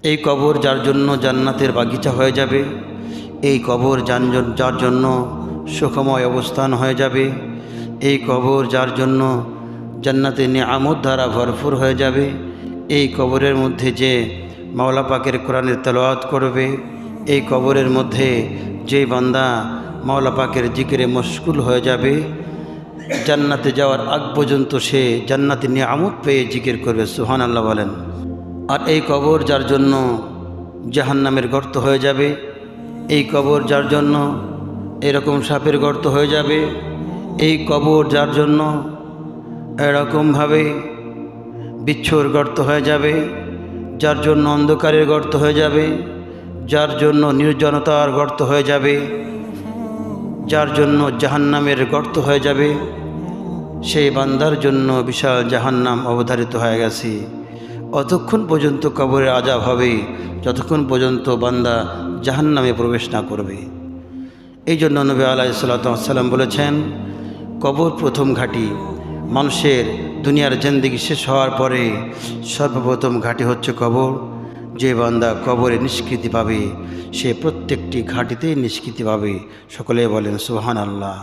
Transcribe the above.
এই কবর যার জন্য জান্নাতের বাগিচা হয়ে যাবে, এই কবর যার জন্য সুখময় অবস্থান হয়ে যাবে, এই কবর যার জন্য জান্নাতের নিয়ামত দ্বারা ভরপুর হয়ে যাবে, এই কবরের মধ্যে যে মাওলা পাকের কোরআনের তেলাওয়াত করবে, এই কবরের মধ্যে যে বান্দা মাওলা পাকের জিকিরে মশগুল হয়ে যাবে, জান্নাতে যাওয়ার আগ পর্যন্ত সে জান্নাতি নিয়ামত পেয়ে জিকির করবে, সুবহানাল্লাহ বলেন। আর এই কবর যার জন্য জাহান্নামের গর্ত হয়ে যাবে, এই কবর যার জন্য এরকম সাপের গর্ত হয়ে যাবে, এই কবর যার জন্য এরকমভাবে বিচ্ছুর গর্ত হয়ে যাবে, যার জন্য অন্ধকারের গর্ত হয়ে যাবে, যার জন্য নির্জনতার গর্ত হয়ে যাবে, যার জন্য জাহান্নামের গর্ত হয়ে যাবে, সেই বান্দার জন্য বিশাল জাহান্নাম অবধারিত হয়ে গেছে। অতক্ষণ পর্যন্ত কবরের আযাব হবে যতক্ষণ পর্যন্ত বান্দা জাহান্নামে প্রবেশ না করবে। এই জন্য নবী আলাইহিস সালাতু ওয়াস সালাম বলেছেন, কবর প্রথম ঘাঁটি। মানুষের দুনিয়ার জিন্দেগি শেষ হওয়ার পরে সর্বপ্রথম ঘাঁটি হচ্ছে কবর। যে বান্দা কবরে নিষ্কৃতি পাবে সে প্রত্যেকটি ঘাঁটিতেই নিষ্কৃতি পাবে। সকলে বলেন সুবহানাল্লাহ।